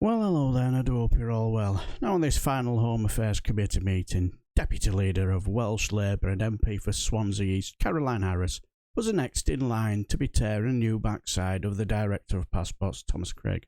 Well, hello then, I do hope you're all well. Now on this final Home Affairs Committee meeting, Deputy Leader of Welsh Labour and MP for Swansea East, Carolyn Harris, was the next in line to be tearing a new backside of the Director of Passports, Thomas Greig,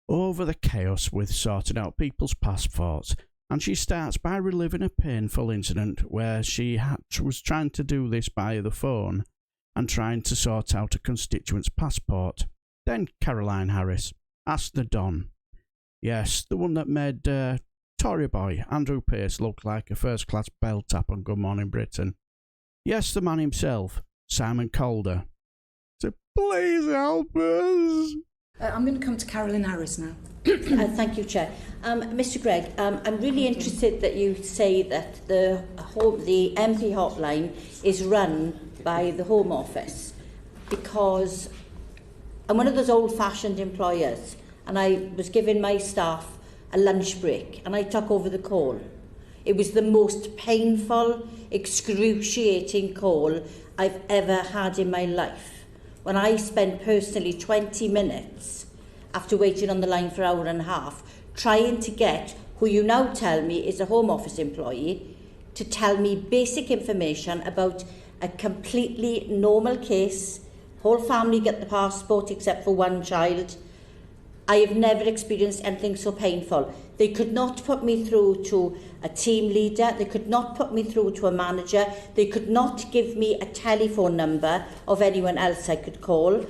over the chaos with sorting out people's passports, and she starts by reliving a painful incident where she was trying to do this by the phone and trying to sort out a constituent's passport. Then Carolyn Harris asked the Don, yes, the one that made Tory boy Andrew Pearce look like a first-class bell tap on Good Morning Britain. Yes, the man himself, Simon Calder, to please help us. I'm going to come to Carolyn Harris now. Thank you, Chair. Mr Greig, I'm really interested that you say that the MP hotline is run by the Home Office, because I'm one of those old-fashioned employers, and I was giving my staff a lunch break, and I took over the call. It was the most painful, excruciating call I've ever had in my life, when I spent personally 20 minutes after waiting on the line for an hour and a half, trying to get who you now tell me is a Home Office employee to tell me basic information about a completely normal case. Whole family get the passport except for one child. I have never experienced anything so painful. They could not put me through to a team leader. They could not put me through to a manager. They could not give me a telephone number of anyone else I could call.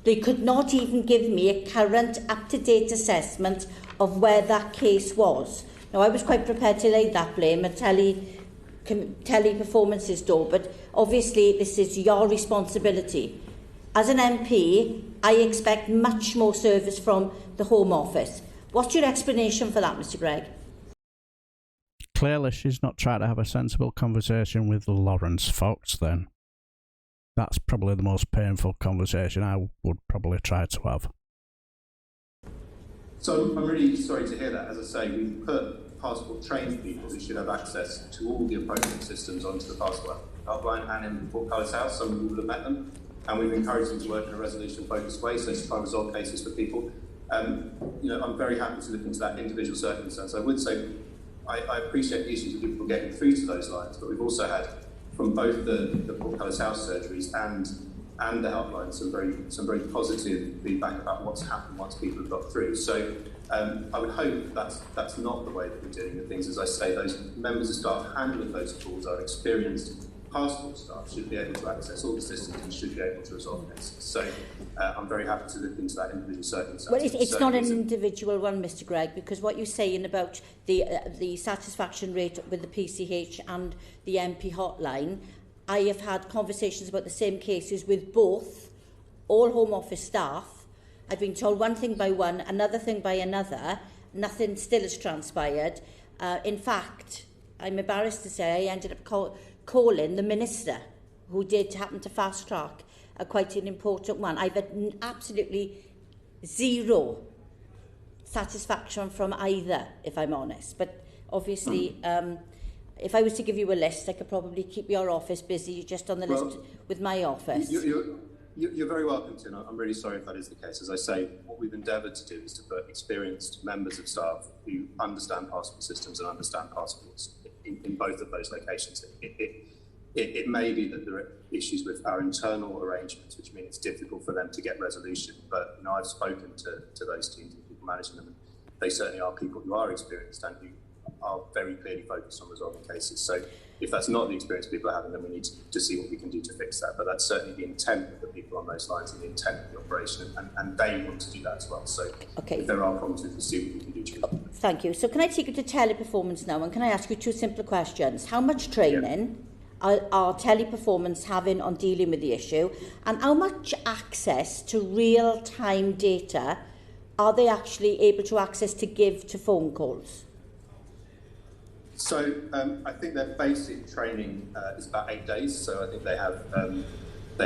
They could not even give me a current, up-to-date assessment of where that case was. Now, I was quite prepared to lay that blame at Teleperformance's door, but obviously this is your responsibility. As an MP, I expect much more service from the Home Office. What's your explanation for that, Mr Greig? Clearly she's not trying to have a sensible conversation with Lawrence Fox then. That's probably the most painful conversation I would probably try to have. So I'm really sorry to hear that. As I say, we've put passport-trained people who should have access to all the appropriate systems onto the passport helpline and in the Portcullis House. Some of you will have met them. And we've encouraged them to work in a resolution-focused way, so to try and resolve cases for people. I'm very happy to look into that individual circumstance. I would say I appreciate the issues of people getting through to those lines, but we've also had, from both the Portcullis House surgeries and the helpline, some very positive feedback about what's happened once people have got through. So I would hope that's not the way that we're dealing with things. As I say, those members of staff handling those calls are experienced. Passport staff should be able to access all the systems and should be able to resolve cases. So I'm very happy to look into that individual circumstance. Well, it's not an individual one, Mr Greig, because what you're saying about the satisfaction rate with the PCH and the MP hotline, I have had conversations about the same cases with both, all Home Office staff. I've been told one thing by one, another thing by another. Nothing still has transpired. In fact, I'm embarrassed to say I ended up calling the Minister, who did happen to fast-track quite an important one. I've had absolutely zero satisfaction from either, if I'm honest. But obviously, if I was to give you a list, I could probably keep your office busy just on the list with my office. You're very welcome to, and I'm really sorry if that is the case. As I say, what we've endeavoured to do is to put experienced members of staff who understand passport systems and understand passports in both of those locations. It may be that there are issues with our internal arrangements, which mean it's difficult for them to get resolution. But I've spoken to those teams and people managing them, and they certainly are people who are experienced and who are very clearly focused on resolving cases. So if that's not the experience people are having, then we need to see what we can do to fix that. But that's certainly the intent of the people on those lines and the intent of the operation, and they want to do that as well. So if there are problems, we'll see what we can do to resolve them. Thank you. So can I take you to Teleperformance now, and can I ask you two simple questions? How much training are Teleperformance having on dealing with the issue, and how much access to real-time data are they actually able to access to give to phone calls? So I think their basic training is about 8 days. So I think they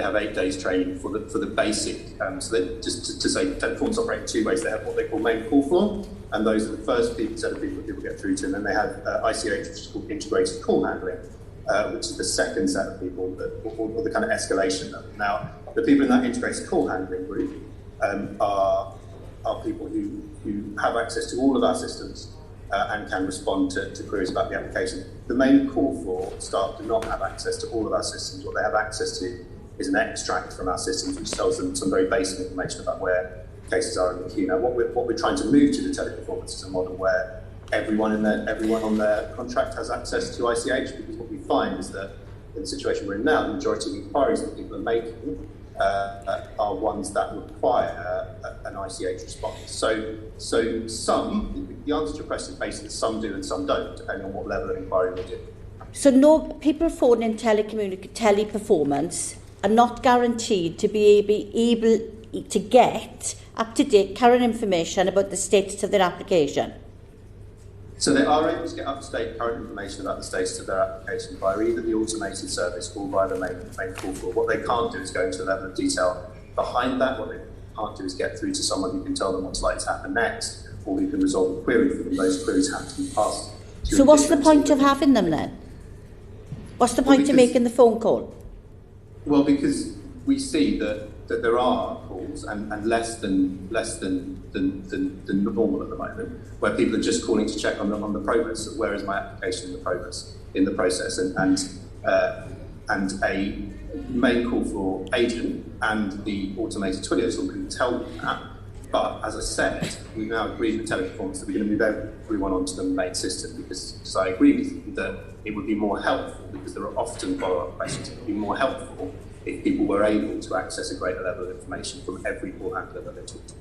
have 8 days training for the basic. So they, just to say, Teleperformance operate in two ways. They have what they call main call floor, and those are the first set of people that people get through to, and then they have ICH, which is called integrated call handling, which is the second set of people or the kind of escalation level. Now, the people in that integrated call handling group are are people who have access to all of our systems and can respond to queries about the application. The main call for staff do not have access to all of our systems. What they have access to is an extract from our systems which tells them some very basic information about where cases are in the queue. Now, what we're trying to move to the teleperformance is a model where everyone on their contract has access to ICH, because what we find is that in the situation we're in now, the majority of inquiries that people are making are ones that require an ICH response. So some, the answer to your question is basically some do and some don't, depending on what level of inquiry we do. So no people phoning teleperformance are not guaranteed to be able to get up-to-date current information about the status of their application? So they are able to get up-to-date current information about the status of their application via either the automated service or via the main call for. What they can't do is go into a level of detail behind that. What they can't do is get through to someone who can tell them what's likely to happen next, or who can resolve a query for them. Those queries have to be passed. So what's the point of having them then? What's the point of making the phone call? Well, because we see that there are calls and less than normal at the moment, where people are just calling to check on the progress. Where is my application in the process, and a main call for agent and the automated Twilio tool can tell them that. But as I said, we've now agreed with Teleperformance that we're going to move everyone onto the main system, because I agree with you that it would be more helpful, because there are often follow-up questions. It would be more helpful if people were able to access a greater level of information from every call handler that they talk to.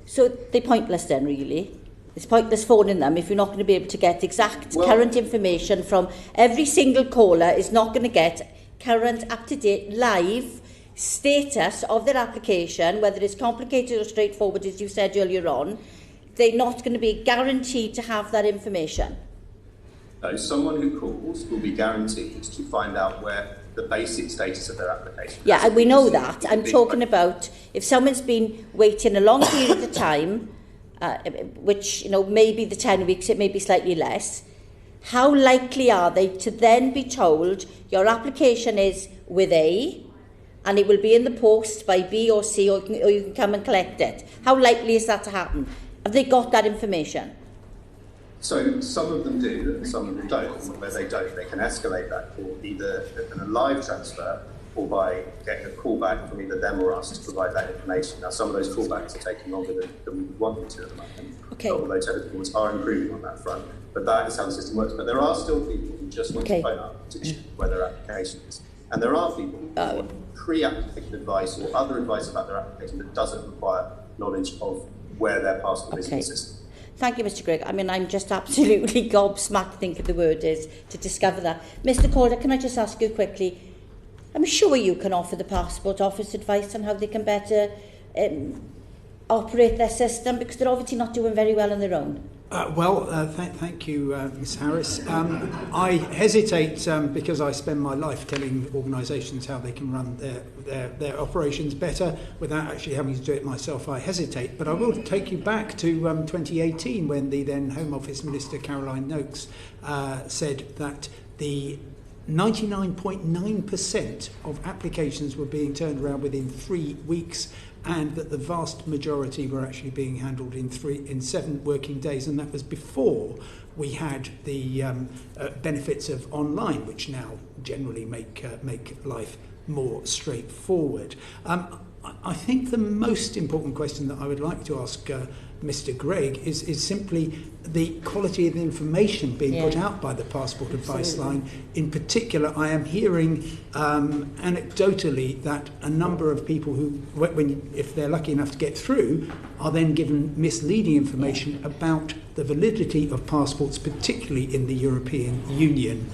So they're pointless then, really. It's pointless phoning them if you're not going to be able to get exact current information from every single caller. Is not going to get current, up-to-date, live status of their application, whether it's complicated or straightforward, as you said earlier on. They're not going to be guaranteed to have that information. No, someone who calls will be guaranteed to find out where the basic status of their application. Yeah, and we know that. I'm talking about if someone's been waiting a long period of time, which, maybe the 10 weeks, it may be slightly less, how likely are they to then be told your application is with A and it will be in the post by B or C, or you can come and collect it? How likely is that to happen? Have they got that information? So some of them do, and some of them don't. And where they don't, they can escalate that call either in a live transfer or by getting a call back from either them or us to provide that information. Now, some of those callbacks are taking longer than we want them to at the moment. Okay. Although teleperformance are improving on that front. But that is how the system works. But there are still people who just want to phone up to check where their application is. And there are people who want pre-application advice or other advice about their application that doesn't require knowledge of where their passport is in the system. Thank you, Mr. Greig. I mean, I'm just absolutely gobsmacked, I think the word is, to discover that. Mr. Calder, can I just ask you quickly, I'm sure you can offer the Passport Office advice on how they can better operate their system, because they're obviously not doing very well on their own. Thank you, Ms Harris. I hesitate because I spend my life telling organisations how they can run their operations better without actually having to do it myself. I hesitate, but I will take you back to 2018 when the then Home Office Minister Caroline Noakes said that the 99.9% of applications were being turned around within 3 weeks, and that the vast majority were actually being handled in 7 working days, and that was before we had the benefits of online, which now generally make life more straightforward. I think the most important question that I would like to ask Mr. Greig is simply the quality of the information being put out by the Passport Advice Line. In particular, I am hearing anecdotally that a number of people who, if they're lucky enough to get through, are then given misleading information about the validity of passports, particularly in the European Union,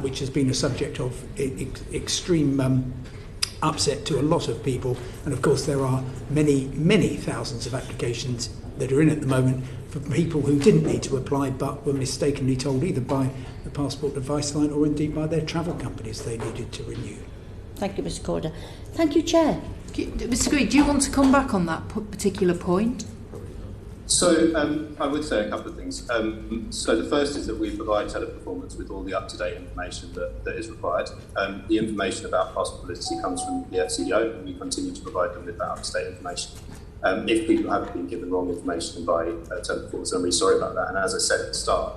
which has been a subject of extreme upset to a lot of people. And of course there are many, many thousands of applications that are in at the moment for people who didn't need to apply but were mistakenly told either by the Passport Advice Line or indeed by their travel companies they needed to renew. Thank you, Mr. Calder. Thank you, Chair. Mr. Greig, do you want to come back on that particular point? So I would say a couple of things. So the first is that we provide Teleperformance with all the up-to-date information that is required. The information about passport validity comes from the FCDO, and we continue to provide them with that up-to-date information. if people have been given wrong information by Teleperformance. I'm really sorry about that. And as I said at the start,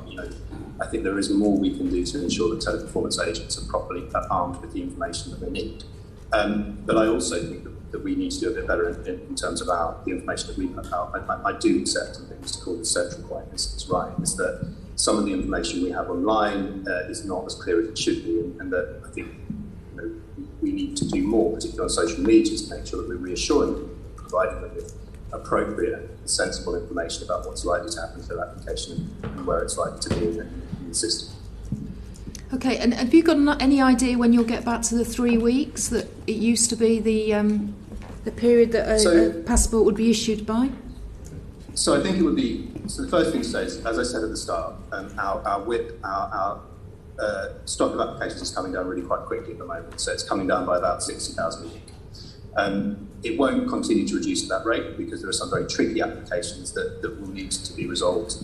I think there is more we can do to ensure that Teleperformance agents are properly armed with the information that they need. But I also think that we need to do a bit better in terms of the information that we put out. I do accept, and Mr. Calder's central point is right, is that some of the information we have online is not as clear as it should be, and that I think we need to do more, particularly on social media, to make sure that we're reassuring them, providing them with appropriate and sensible information about what's likely to happen to their application and where it's likely to be in the system. Okay, and have you got any idea when you'll get back to the 3 weeks that it used to be the period that a passport would be issued by? So I think it would be. So the first thing to say is, as I said at the start, our stock of applications is coming down really quite quickly at the moment. So it's coming down by about 60,000 a week. It won't continue to reduce at that rate because there are some very tricky applications that will need to be resolved.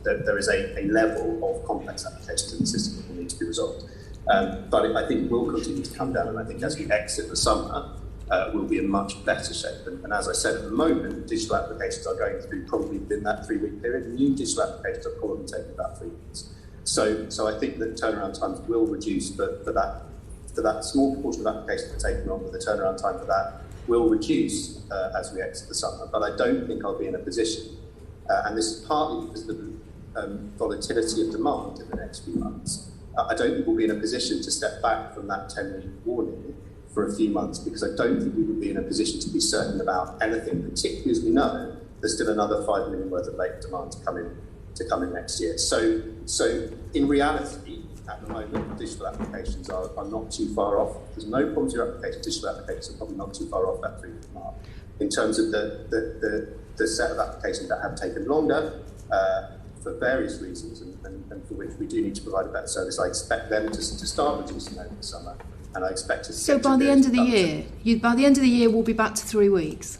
There is a level of complex applications in the system that will need to be resolved. But I think it will continue to come down, and I think as we exit the summer, we'll be in much better shape. And as I said, at the moment, digital applications are going through probably within that 3 week period. New digital applications are probably taking about 3 weeks. So I think that turnaround times will reduce for that small proportion of applications that are taken on, but the turnaround time for that will reduce as we exit the summer. But I don't think I'll be in a position, and this is partly because of the volatility of demand in the next few months. I don't think we'll be in a position to step back from that 10-week warning for a few months, because I don't think we would be in a position to be certain about anything, particularly as we know there's still another 5 million worth of labour demand to come in next year. So in reality, at the moment, digital applications are not too far off. There's no problem with your application. Digital applications are probably not too far off that 3 week mark. In terms of the set of applications that have taken longer for various reasons and for which we do need to provide a better service, I expect them to start reducing over the summer. And I expect to. So by the end of the year, we'll be back to 3 weeks.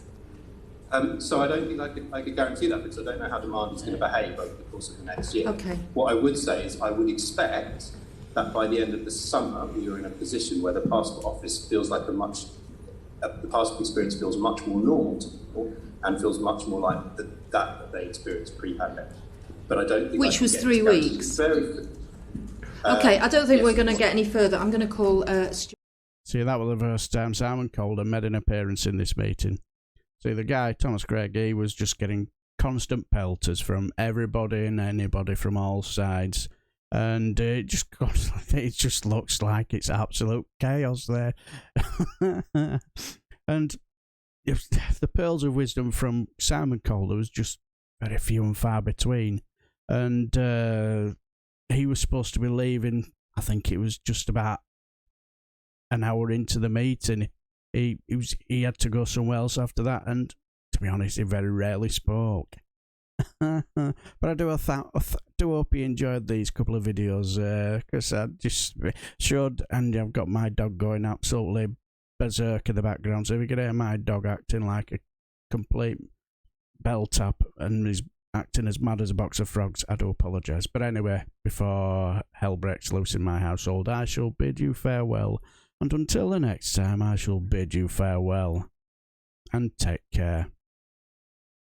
So I don't think I could guarantee that, because I don't know how demand is going to behave over the course of the next year. Okay. What I would say is I would expect that by the end of the summer we are in a position where the passport office feels like the passport experience feels much more normal to people and feels much more like that they experienced pre-pandemic. But I don't think. Which was 3 weeks. Okay, I don't think we're going to get any further. I'm going to call Stuart. See, that was the first time Simon Calder made an appearance in this meeting. See, the guy, Thomas Greig, he was just getting constant pelters from everybody and anybody from all sides. And it just looks like it's absolute chaos there. And the pearls of wisdom from Simon Calder was just very few and far between. And he was supposed to be leaving, I think it was just about an hour into the meeting. He had to go somewhere else after that, and to be honest, he very rarely spoke. But I do hope he enjoyed these couple of videos, because I just showed, and I've got my dog going absolutely berserk in the background, so if you can hear my dog acting like a complete bell tap and he's acting as mad as a box of frogs, I do apologise. But anyway, before hell breaks loose in my household, I shall bid you farewell. And until the next time, I shall bid you farewell. And take care.